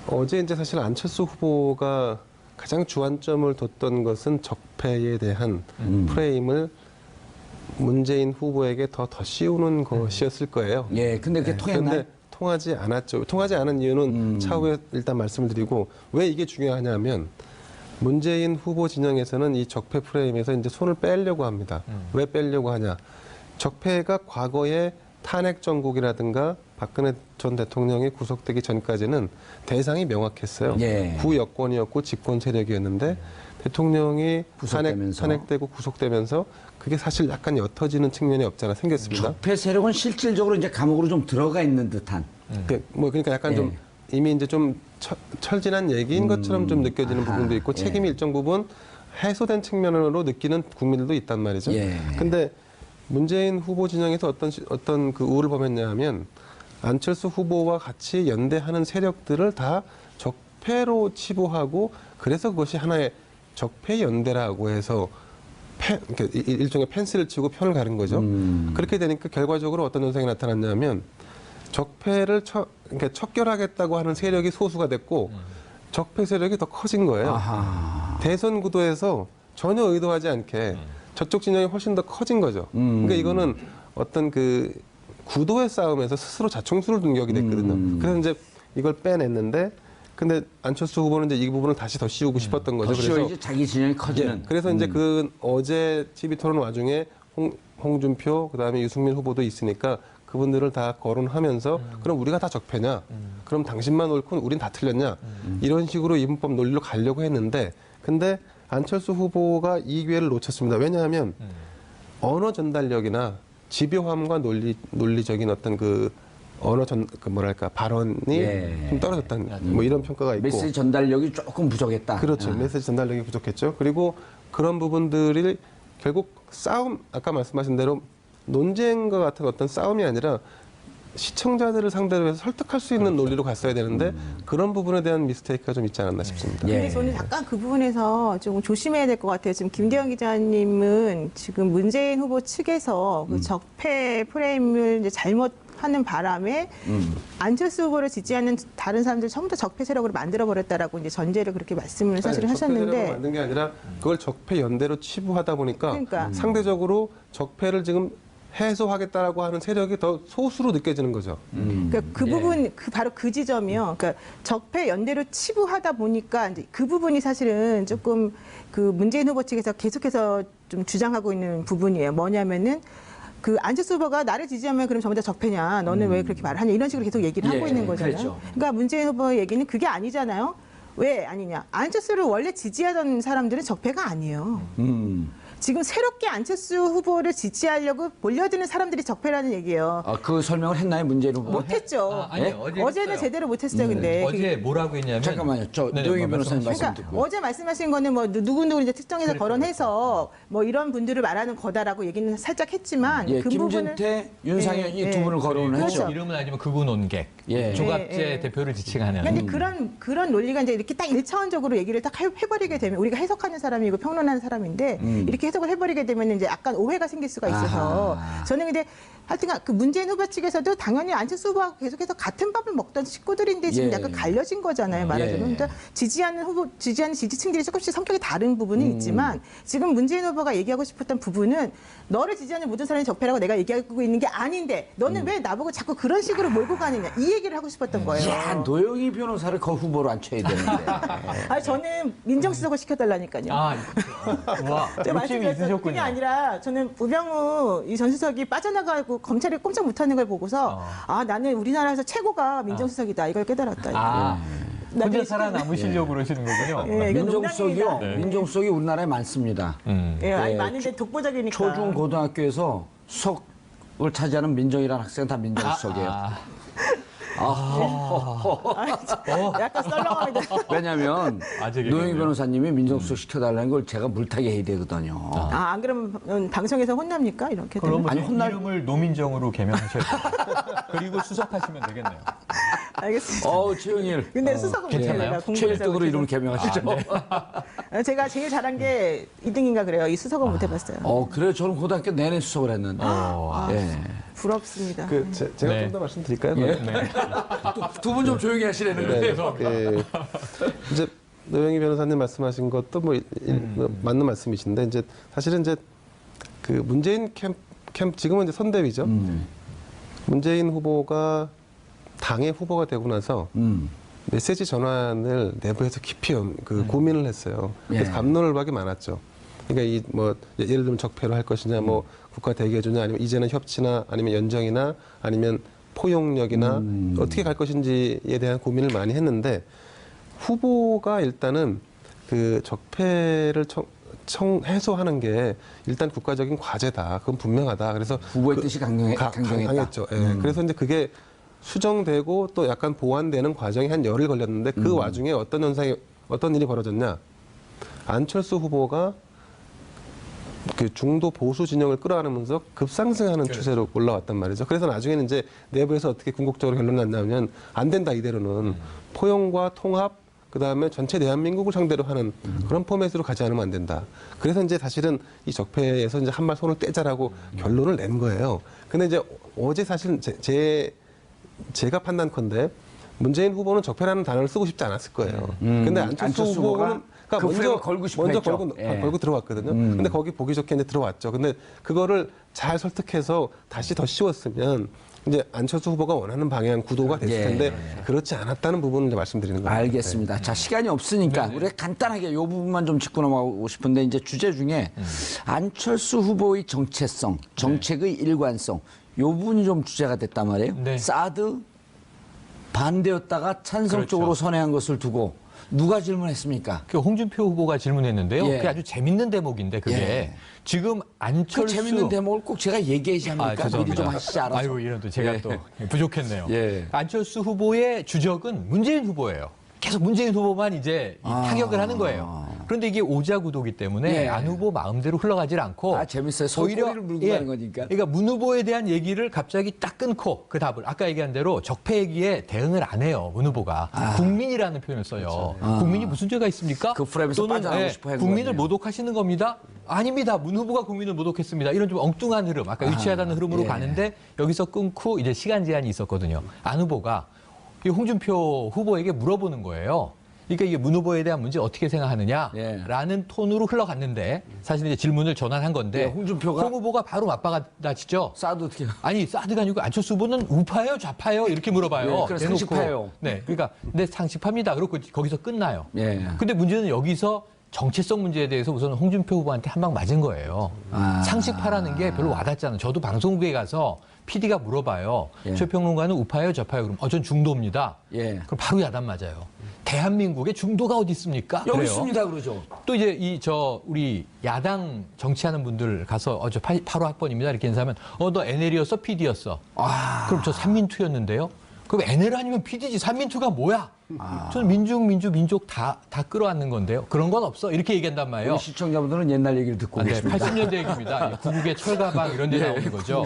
어제 이제 사실 안철수 후보가 가장 주안점을 뒀던 것은 적폐에 대한 프레임을 문재인 후보에게 더 씌우는 것이었을 거예요. 예, 근데 그게 통했나요? 그런데 통하지 않았죠. 통하지 않은 이유는 차후에 일단 말씀을 드리고 왜 이게 중요하냐면 문재인 후보 진영에서는 이 적폐 프레임에서 이제 손을 빼려고 합니다. 왜 빼려고 하냐? 적폐가 과거에 탄핵 정국이라든가 박근혜 전 대통령이 구속되기 전까지는 대상이 명확했어요. 예. 구여권이었고 집권 세력이었는데 대통령이 구속되면서. 탄핵되고 구속되면서 그게 사실 약간 옅어지는 측면이 없잖아 생겼습니다. 적폐 세력은 실질적으로 이제 감옥으로 좀 들어가 있는 듯한. 그러니까 약간 예. 좀 이미 이제 좀 철진한 얘기인 것처럼 좀 느껴지는 부분도 있고 책임이 일정 부분 해소된 측면으로 느끼는 국민들도 있단 말이죠. 예. 근데 문재인 후보 진영에서 어떤 그 우를 범했냐면 안철수 후보와 같이 연대하는 세력들을 다 적폐로 치부하고 그래서 그것이 하나의 적폐 연대라고 해서 일종의 펜스를 치고 편을 가른 거죠. 그렇게 되니까 결과적으로 어떤 현상이 나타났냐면 적폐를 그러니까 척결하겠다고 하는 세력이 소수가 됐고 적폐 세력이 더 커진 거예요. 아하. 대선 구도에서 전혀 의도하지 않게 저쪽 진영이 훨씬 더 커진 거죠. 그러니까 이거는 어떤 그 구도의 싸움에서 스스로 자충수를 둔 격이 됐거든요. 그래서 이제 이걸 빼냈는데 근데 안철수 후보는 이제 이 부분을 다시 더 씌우고 싶었던 거죠. 그래서 이제 자기 진영이 커지는. 그래서 이제 그 어제 TV 토론 와중에 홍준표 그다음에 유승민 후보도 있으니까 그분들을 다 거론하면서 그럼 우리가 다 적폐냐? 그럼 당신만 옳고 우린 다 틀렸냐? 이런 식으로 이분법 논리로 가려고 했는데 근데 안철수 후보가 이 기회를 놓쳤습니다. 왜냐하면 언어 전달력이나 집요함과 논리적인 어떤 그 발언이 예. 좀 떨어졌다는 뭐 이런 평가가 있고 메시지 전달력이 조금 부족했다. 그렇죠. 메시지 전달력이 부족했죠. 그리고 그런 부분들이 결국 싸움 아까 말씀하신 대로 논쟁과 같은 어떤 싸움이 아니라 시청자들을 상대로 해서 설득할 수 있는 논리로 갔어야 되는데 그런 부분에 대한 미스테이크가 좀 있지 않았나 싶습니다. 근데 저는 약간 그 부분에서 조금 조심해야 될 것 같아요. 지금 김대영 기자님은 지금 문재인 후보 측에서 그 적폐 프레임을 이제 잘못하는 바람에 안철수 후보를 지지하는 다른 사람들 전부 다 적폐 세력으로 만들어버렸다라고 이제 전제를 그렇게 말씀을 사실은 적폐 세력을 하셨는데 만든 게 아니라 그걸 적폐 연대로 치부하다 보니까 그러니까. 상대적으로 적폐를 지금 해소하겠다라고 하는 세력이 더 소수로 느껴지는 거죠. 그러니까 그 부분, 바로 그 지점이요. 그러니까 적폐 연대로 치부하다 보니까 이제 그 부분이 사실은 조금 그 문재인 후보 측에서 계속해서 좀 주장하고 있는 부분이에요. 뭐냐면은 그 안철수 후보가 나를 지지하면 그럼 전부 다 적폐냐? 너는 왜 그렇게 말하냐? 이런 식으로 계속 얘기를 하고 있는 거잖아요. 그렇죠. 그러니까 문재인 후보 얘기는 그게 아니잖아요. 왜 아니냐? 안철수를 원래 지지하던 사람들은 적폐가 아니에요. 지금 새롭게 안철수 후보를 지지하려고 몰려드는 사람들이 적폐라는 얘기예요. 그 설명을 했나요, 문재인 후보? 못했죠. 아니요, 어제는 했어요. 제대로 못했어요. 근데 어제 뭐라고 했냐면 잠깐만요. 저 네네, 노영희 변호사님 말씀하세요. 말씀 그러니까 듣고. 어제 말씀하신 거는 뭐 누구누구 이제 특정해서 거론해서 뭐 이런 분들을 말하는 거다라고 얘기는 살짝 했지만 예, 그 부분은 김진태, 윤상현 이 두 분을 거론을 그리고 했죠. 이름은 아니지만 극우 논객, 예. 조갑재 대표를 지칭하는. 근데 그런 논리가 이제 이렇게 딱 일차원적으로 얘기를 딱 해버리게 되면 우리가 해석하는 사람이고 평론하는 사람인데 이렇게 해석을 해버리게 되면 이제 약간 오해가 생길 수가 있어서 저는 근데 하여튼간 그 문재인 후보 측에서도 당연히 안철수 후보하고 계속해서 같은 밥을 먹던 식구들인데 지금 예. 약간 갈려진 거잖아요. 말하자면. 그러니까 지지하는 지지층들이 조금씩 성격이 다른 부분은 있지만 지금 문재인 후보가 얘기하고 싶었던 부분은 너를 지지하는 모든 사람이 적폐라고 내가 얘기하고 있는 게 아닌데 너는 왜 나보고 자꾸 그런 식으로 몰고 가느냐 이 얘기를 하고 싶었던 거예요. 야, 노영희 변호사를 그 후보로 앉혀야 되는데. 아니 저는 민정수석을 시켜달라니까요. 와, 제가 욕심이 말씀드렸죠. 있으셨군요. 그게 아니라 저는 우병우 이 전 수석이 빠져나가고 검찰이 꼼짝 못하는 걸 보고서 나는 우리나라에서 최고가 민정수석이다 이걸 깨달았다. 혼자 살아남으시려고 그러시는 거군요. 예, 이건 민정수석이요. 농담입니다. 민정수석이 우리나라에 많습니다. 예, 아니 예, 많은데 독보적이니까. 초중 고등학교에서 수석을 차지하는 민정이라는 학생 다 민정수석이에요. 약간 썰렁합니다. 왜냐하면 아재 노영희 개그네요. 변호사님이 민정수석 시켜달라는 걸 제가 물타기 해야 되거든요. 안 그러면 방송에서 혼납니까? 이렇게 그럼 되면? 아니, 혼날- 이름을 노민정으로 개명하셔야 돼요. 그리고 수석하시면 되겠네요. 알겠습니다. 최영일. 근데 수석은 괜찮나요? 못해요. 최일등으로 이름을 개명하시죠. 제가 제일 잘한 게 2등인가 그래요. 이 수석은 못 해봤어요. 그래요. 저는 고등학교 내내 수석을 했는데. 예. 부럽습니다. 제가 네. 좀 더 말씀드릴까요? 두 분 좀 조용히 하시라는 거예요. 예. 이제 노영희 변호사님 말씀하신 것도 뭐 맞는 말씀이신데 이제 사실은 이제 그 문재인 캠프 지금은 이제 선대위죠. 문재인 후보가 당의 후보가 되고 나서 메시지 전환을 내부에서 깊이 고민을 했어요. 그래서 예. 갑론을박이 많았죠. 그러니까 이 뭐 예를 들면 적폐로 할 것이냐, 뭐 국가 대개주냐, 아니면 이제는 협치나, 아니면 연정이나, 아니면 포용력이나 어떻게 갈 것인지에 대한 고민을 많이 했는데 후보가 일단은 그 적폐를 해소하는 게 일단 국가적인 과제다. 그건 분명하다. 그래서 후보의 뜻이 강경했다. 강했죠. 예. 그래서 이제 그게 수정되고 또 약간 보완되는 과정이 한 열흘 걸렸는데 그 와중에 어떤 일이 벌어졌냐? 안철수 후보가 그 중도 보수 진영을 끌어안으면서 급상승하는 추세로 올라왔단 말이죠. 그래서 나중에는 이제 내부에서 어떻게 궁극적으로 결론이 났냐면 안 된다 이대로는 포용과 통합 그다음에 전체 대한민국을 상대로 하는 그런 포맷으로 가지 않으면 안 된다. 그래서 이제 사실은 이 적폐에서 이제 한 발 손을 떼자라고 결론을 낸 거예요. 근데 이제 어제 사실 제가 판단컨대 문재인 후보는 적폐라는 단어를 쓰고 싶지 않았을 거예요. 근데 안철수 후보는 그러니까 그 프레임을 걸고 싶어 먼저 했죠. 걸고 들어왔거든요. 근데 거기 보기 좋게 이제 들어왔죠. 근데 그거를 잘 설득해서 다시 더 씌웠으면 이제 안철수 후보가 원하는 방향 구도가 됐을 텐데 그렇지 않았다는 부분을 이제 말씀드리는 거예요. 알겠습니다. 자, 시간이 없으니까 우리가 간단하게 이 부분만 좀 짚고 넘어가고 싶은데 이제 주제 중에 안철수 후보의 정체성, 정책의 일관성 이 부분이 좀 주제가 됐단 말이에요. 네. 사드 반대였다가 찬성 그렇죠. 쪽으로 선회한 것을 두고 누가 질문했습니까? 그 홍준표 후보가 질문했는데요. 예. 그게 아주 재밌는 대목인데 그게 예. 지금 그 안철수 재밌는 대목을 꼭 제가 얘기해야지 합니까? 미리 죄송합니다. 좀 하시지 않아서. 아이고 이런 또 제가 예. 또 부족했네요. 예. 안철수 후보의 주적은 문재인 후보예요. 계속 문재인 후보만 이제 이 타격을 하는 거예요. 그런데 이게 오자구도기 때문에 예. 안 후보 마음대로 흘러가질 않고 재밌어요. 소꼬리를 물고 가는 거니까. 그러니까 문 후보에 대한 얘기를 갑자기 딱 끊고 그 답을 아까 얘기한 대로 적폐 얘기에 대응을 안 해요. 문 후보가 국민이라는 표현을 써요. 국민이 무슨 죄가 있습니까? 그 프레임에서 빠져나오고 싶어 한 국민을 거네요. 모독하시는 겁니다. 아닙니다. 문 후보가 국민을 모독했습니다. 이런 좀 엉뚱한 흐름, 아까 유치하다는 흐름으로 예. 가는데 여기서 끊고 이제 시간 제한이 있었거든요. 안 후보가 이 홍준표 후보에게 물어보는 거예요. 그러니까 이게 문 후보에 대한 문제 어떻게 생각하느냐라는 톤으로 흘러갔는데 사실 이제 질문을 전환한 건데 예, 홍준표가? 홍 후보가 바로 맞받아치죠. 사드 어떻게? 아니 사드가 아니고 안철수 후보는 우파예요, 좌파예요 이렇게 물어봐요. 예, 그래서 대놓고. 상식파예요. 네, 그러니까 네 상식파입니다. 그렇고 거기서 끝나요. 예. 근데 문제는 여기서 정체성 문제에 대해서 우선 홍준표 후보한테 한 방 맞은 거예요. 상식파라는 게 별로 와닿잖아요. 저도 방송국에 가서 PD가 물어봐요. 예. 최 평론가는 우파예요, 좌파예요? 그럼 전 중도입니다. 예. 그럼 바로 야단 맞아요. 대한민국에 중도가 어디 있습니까? 여기 그래요. 있습니다 그러죠. 또 이제 우리 야당 정치하는 분들 가서 저 8호 학번입니다 이렇게 인사하면 너 NL이었어 PD였어. 그럼 저 삼민투였는데요. 그럼 NL 아니면 PD지 삼민투가 뭐야? 저는 민족 다 끌어안는 건데요. 그런 건 없어. 이렇게 얘기한단 말이에요. 우리 시청자분들은 옛날 얘기를 듣고 네, 계십니다. 80년대 얘기입니다. 구국의 철가방 이런 데 나오는 거죠.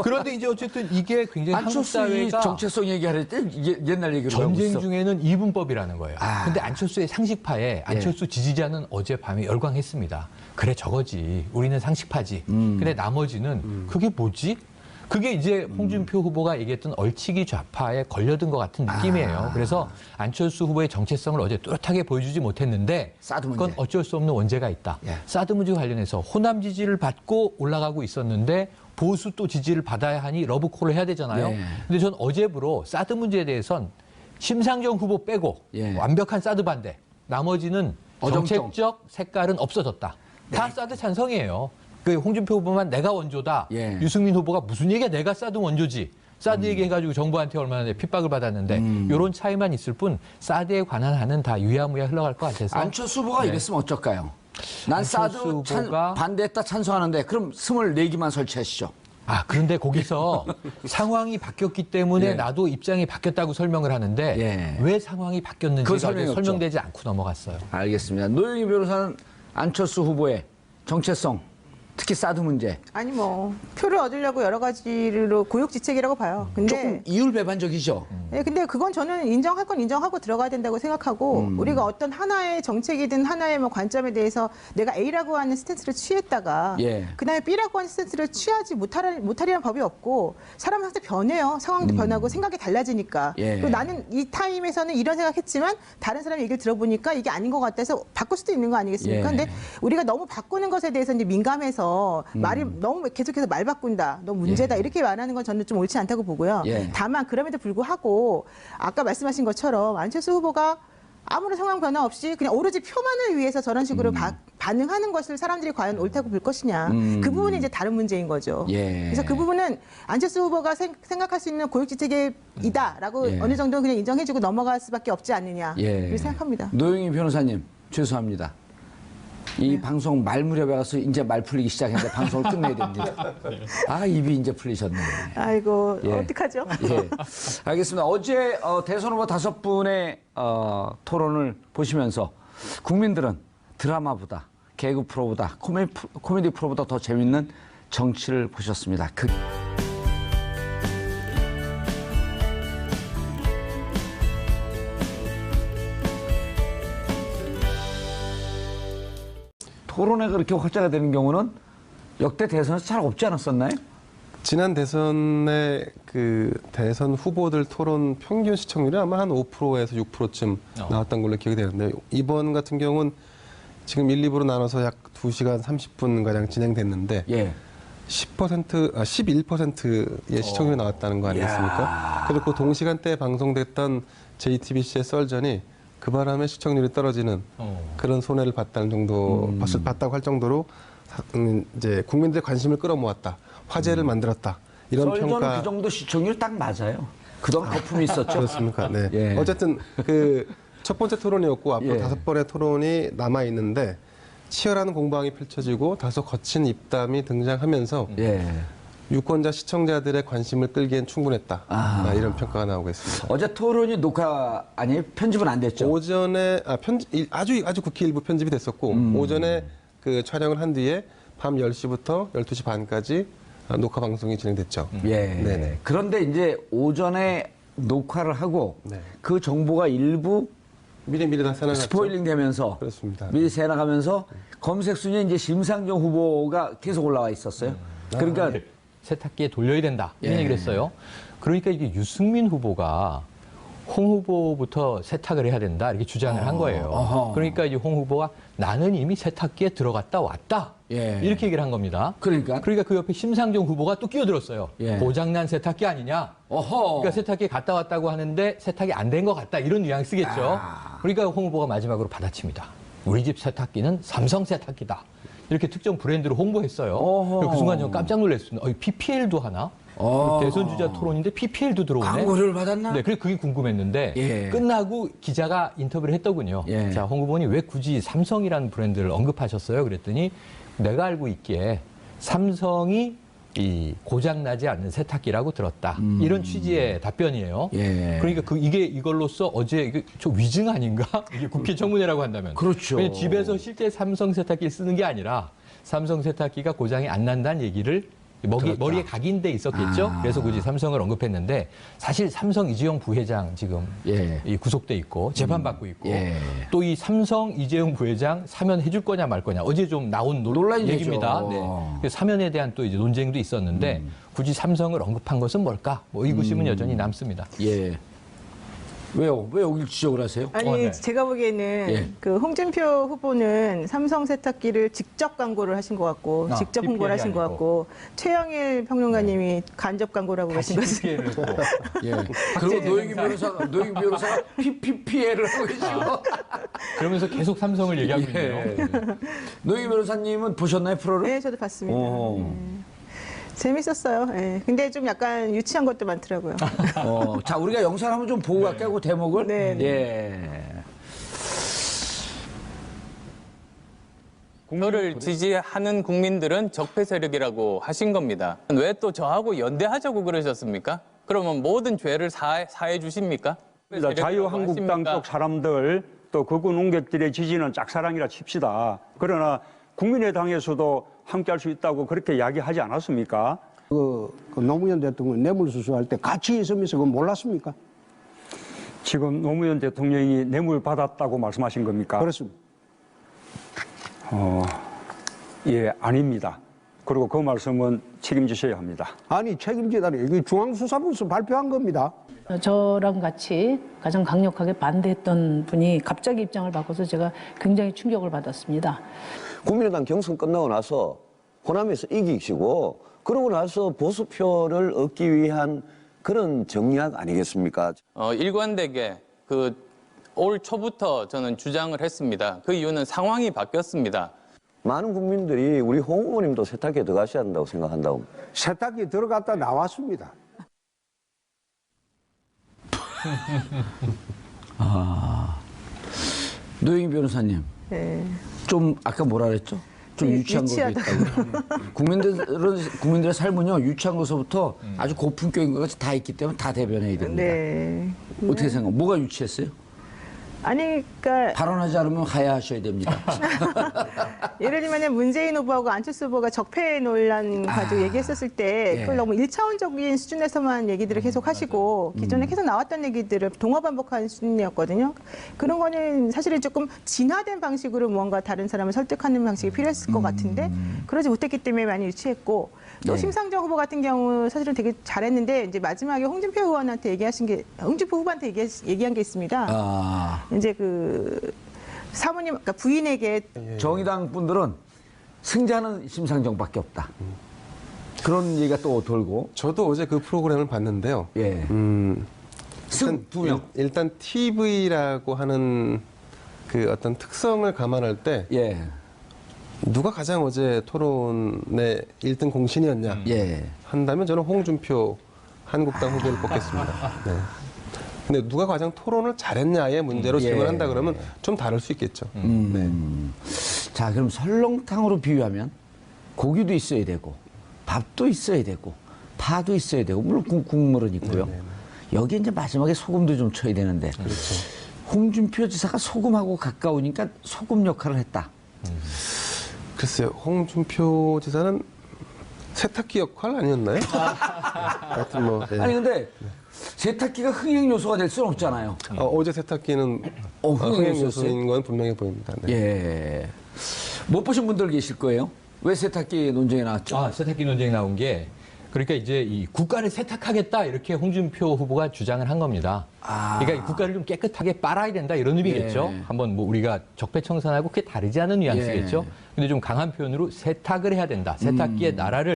그런데 이제 어쨌든 이게 굉장히 한국 안철수 이 사회가 정체성 얘기할 때 옛날 얘기를 하고 전쟁 있어. 중에는 이분법이라는 거예요. 근데 안철수의 상식파에 안철수 지지자는 어젯밤에 열광했습니다. 그래 저거지. 우리는 상식파지. 근데 나머지는 그게 뭐지? 그게 이제 홍준표 후보가 얘기했던 얼치기 좌파에 걸려든 것 같은 느낌이에요. 그래서 안철수 후보의 정체성을 어제 뚜렷하게 보여주지 못했는데 사드 문제. 그건 어쩔 수 없는 원죄가 있다. 사드 문제 관련해서 호남 지지를 받고 올라가고 있었는데 보수 또 지지를 받아야 하니 러브콜을 해야 되잖아요. 근데 전 어제부로 사드 문제에 대해선 심상정 후보 빼고 완벽한 사드 반대. 나머지는 정책적 색깔은 없어졌다. 다 사드 찬성이에요. 그 홍준표 후보만 내가 원조다. 유승민 후보가 무슨 얘기야? 내가 사드 원조지. 사드 얘기해가지고 정부한테 얼마나 핍박을 받았는데 이런 차이만 있을 뿐 사드에 관한 한은 다 유야무야 흘러갈 것 같아서. 안철수 후보가 이랬으면 어쩔까요? 난 사드 반대했다 찬성하는데 그럼 24기만 설치하시죠. 그런데 거기서 상황이 바뀌었기 때문에 나도 입장이 바뀌었다고 설명을 하는데 왜 상황이 바뀌었는지가 설명되지 않고 넘어갔어요. 알겠습니다. 노영희 변호사는 안철수 후보의 정체성, 특히 사드 문제. 아니 뭐 표를 얻으려고 여러 가지로 고육지책이라고 봐요. 근데 조금 이율배반적이죠. 네, 근데 그건 저는 인정할 건 인정하고 들어가야 된다고 생각하고 우리가 어떤 하나의 정책이든 하나의 뭐 관점에 대해서 내가 A라고 하는 스탠스를 취했다가 그다음에 B라고 하는 스탠스를 취하지 못하리라는 법이 없고 사람은 항상 변해요. 상황도 변하고 생각이 달라지니까. 그리고 나는 이 타임에서는 이런 생각했지만 다른 사람의 얘기를 들어보니까 이게 아닌 것 같아서 바꿀 수도 있는 거 아니겠습니까? 근데 우리가 너무 바꾸는 것에 대해서 이제 민감해서 말이 너무 계속해서 말 바꾼다, 너무 문제다 이렇게 말하는 건 저는 좀 옳지 않다고 보고요. 다만 그럼에도 불구하고 아까 말씀하신 것처럼 안철수 후보가 아무런 상황 변화 없이 그냥 오로지 표만을 위해서 저런 식으로 반응하는 것을 사람들이 과연 옳다고 볼 것이냐. 그 부분이 이제 다른 문제인 거죠. 그래서 그 부분은 안철수 후보가 생각할 수 있는 고육지책이다라고 어느 정도 그냥 인정해주고 넘어갈 수밖에 없지 않느냐. 그렇게 생각합니다. 노영희 변호사님 죄송합니다. 이 방송 말 무렵에 가서 이제 말 풀리기 시작했는데 방송을 끝내야 됩니다. 입이 이제 풀리셨네. 아이고, 어떡하죠? 알겠습니다. 어제 대선 후보 5분의 토론을 보시면서 국민들은 드라마보다 개그 프로보다 코미디 프로보다 더 재밌는 정치를 보셨습니다. 토론회가 그렇게 확대가 되는 경우는 역대 대선에서 잘 없지 않았었나요? 지난 대선에 그 대선 후보들 토론 평균 시청률이 아마 한 5%에서 6%쯤 나왔던 걸로 기억이 되는데 이번 같은 경우는 지금 1, 2부로 나눠서 약 2시간 30분 가량 진행됐는데 11%의 시청률이 나왔다는 거 아니겠습니까? 그리고 그 동시간대에 방송됐던 JTBC의 썰전이 그 바람에 시청률이 떨어지는 그런 손해를 봤다는 정도, 봤다고 할 정도로 이제 국민들의 관심을 끌어모았다, 화제를 만들었다 이런 평가. 그 정도 시청률 딱 맞아요. 그동안 거품이 있었죠. 그렇습니까? 네. 어쨌든 그 첫 번째 토론이었고 앞으로 5번의 토론이 남아 있는데 치열한 공방이 펼쳐지고 다소 거친 입담이 등장하면서. 유권자 시청자들의 관심을 끌기엔 충분했다. 이런 평가가 나오고 있습니다. 어제 토론이 녹화 아니에요? 편집은 안 됐죠? 오전에 아주 국회 일부 편집이 됐었고 오전에 그 촬영을 한 뒤에 밤 10시부터 12시 반까지 녹화 방송이 진행됐죠. 네네. 그런데 이제 오전에 녹화를 하고 그 정보가 일부 미리 다 새나갔죠. 스포일링 되면서 그렇습니다. 미리 새나가면서 검색 순위에 이제 심상정 후보가 계속 올라와 있었어요. 그러니까 세탁기에 돌려야 된다 이런 얘기를 했어요. 그러니까 이게 유승민 후보가 홍 후보부터 세탁을 해야 된다 이렇게 주장을 한 거예요. 그러니까 이제 홍 후보가 나는 이미 세탁기에 들어갔다 왔다 이렇게 얘기를 한 겁니다. 그러니까 그 옆에 심상정 후보가 또 끼어들었어요. 고장난 세탁기 아니냐. 그러니까 세탁기에 갔다 왔다고 하는데 세탁이 안 된 것 같다 이런 뉘앙스겠죠. 그러니까 홍 후보가 마지막으로 받아칩니다. 우리 집 세탁기는 삼성 세탁기다. 이렇게 특정 브랜드로 홍보했어요. 그 순간 저는 깜짝 놀랐습니다. PPL도 하나? 대선 주자 토론인데 PPL도 들어오네. 광고를 받았나? 네, 그게 궁금했는데 예. 끝나고 기자가 인터뷰를 했더군요. 예. 자, 홍 후보님 왜 굳이 삼성이라는 브랜드를 언급하셨어요? 그랬더니 내가 알고 있기에 삼성이 이 고장나지 않는 세탁기라고 들었다. 이런 취지의 답변이에요. 예. 그러니까 이걸로써 어제 이게 저 위증 아닌가? 이게 국회 청문회라고 한다면. 그렇죠. 왜냐면 집에서 실제 삼성 세탁기를 쓰는 게 아니라 삼성 세탁기가 고장이 안 난다는 얘기를 머리에 각인돼 있었겠죠. 그래서 굳이 삼성을 언급했는데 사실 삼성 이재용 부회장 지금 이 구속돼 있고 재판받고 있고 또 이 삼성 이재용 부회장 사면해줄 거냐 말 거냐 어제 좀 나온 논란이 얘기입니다. 되죠. 네. 그래서 사면에 대한 또 이제 논쟁도 있었는데 굳이 삼성을 언급한 것은 뭘까? 뭐 의구심은 여전히 남습니다. 예. 왜요? 왜 여기 지적을 하세요? 아니 네. 제가 보기에는 그 홍준표 후보는 삼성 세탁기를 직접 광고를 하신 것 같고 직접 홍보를 하신 것 같고 최영일 평론가님이 간접 광고라고 하신 것 같습니다. 예. 그리고 노영희 변호사가 PPL을 하고 계시고. 그러면서 계속 삼성을 얘기하고 있네요. 노영희 변호사님은 보셨나요, 프로를? 네, 저도 봤습니다. 재밌었어요. 예. 근데 좀 약간 유치한 것도 많더라고요. 자, 우리가 영상 한번 좀 보고 갈까요, 그 대목을? 네. 예. 저를 지지하는 국민들은 적폐 세력이라고 하신 겁니다. 왜 또 저하고 연대하자고 그러셨습니까? 그러면 모든 죄를 사해 주십니까? 자유한국당 쪽 사람들 또 극우 농객들의 지지는 짝사랑이라 칩시다. 그러나 국민의당에서도 함께할 수 있다고 그렇게 이야기하지 않았습니까? 그 노무현 대통령 뇌물수수할 때 같이 있으면서 그거 몰랐습니까? 지금 노무현 대통령이 뇌물 받았다고 말씀하신 겁니까? 그렇습니다. 예, 아닙니다. 그리고 그 말씀은 책임지셔야 합니다. 아니 책임지다니 이게 중앙수사부에서 발표한 겁니다. 저랑 같이 가장 강력하게 반대했던 분이 갑자기 입장을 바꿔서 제가 굉장히 충격을 받았습니다. 국민의당 경선 끝나고 나서 호남에서 이기시고 그러고 나서 보수표를 얻기 위한 그런 정략 아니겠습니까? 일관되게 올 초부터 저는 주장을 했습니다. 그 이유는 상황이 바뀌었습니다. 많은 국민들이 우리 홍 후보님도 세탁기에 들어가셔야 한다고 생각한다고. 세탁기 들어갔다 나왔습니다. 노영희 변호사님. 네. 좀 아까 뭐라 그랬죠? 좀 유치한 것도 있다고. 국민들의 삶은요, 유치한 것부터 아주 고품격인 것까지 다 있기 때문에 다 대변해야 됩니다. 네. 어떻게 생각해요? 뭐가 유치했어요? 아니, 그러니까 발언하지 않으면 하야하셔야 됩니다. 예를 들면 문재인 후보하고 안철수 후보가 적폐 논란 가지고 얘기했었을 때 그걸 너무 1차원적인 수준에서만 얘기들을 계속 하시고 기존에 계속 나왔던 얘기들을 동화 반복하는 수준이었거든요. 그런 거는 사실은 조금 진화된 방식으로 무언가 다른 사람을 설득하는 방식이 필요했을 것 같은데 그러지 못했기 때문에 많이 유치했고 또 심상정 후보 같은 경우 사실은 되게 잘했는데 이제 마지막에 홍준표 의원한테 홍준표 후보한테 얘기한 게 있습니다. 이제 그 사모님, 그러니까 부인에게 정의당 분들은 승자는 심상정밖에 없다. 그런 얘기가 또 돌고. 저도 어제 그 프로그램을 봤는데요. 예. 승 두 명. 일단 TV라고 하는 그 어떤 특성을 감안할 때 예. 누가 가장 어제 토론의 1등 공신이었냐 한다면 저는 홍준표 한국당 후보를 뽑겠습니다. 네. 근데 누가 가장 토론을 잘했냐의 문제로 질문한다 그러면 좀 다를 수 있겠죠. 네. 자, 그럼 설렁탕으로 비유하면 고기도 있어야 되고 밥도 있어야 되고 파도 있어야 되고 물론 국물은 있고요. 여기 이제 마지막에 소금도 좀 쳐야 되는데 홍준표 지사가 소금하고 가까우니까 소금 역할을 했다. 글쎄요, 홍준표 지사는 세탁기 역할 아니었나요? 하여튼 뭐. 네. 아니 근데 세탁기가 흥행 요소가 될 수는 없잖아요. 어제 세탁기는 흥행 요소인 건 분명해 보입니다. 네. 예. 못 보신 분들 계실 거예요. 왜 세탁기 논쟁이 나왔죠? 세탁기 논쟁이 나온 게 그러니까 이제 이 국가를 세탁하겠다 이렇게 홍준표 후보가 주장을 한 겁니다. 그러니까 이 국가를 좀 깨끗하게 빨아야 된다 이런 의미겠죠. 한번 뭐 우리가 적폐청산하고 그게 다르지 않은 뉘앙스겠죠. 근데 좀 강한 표현으로 세탁을 해야 된다. 세탁기의 나라를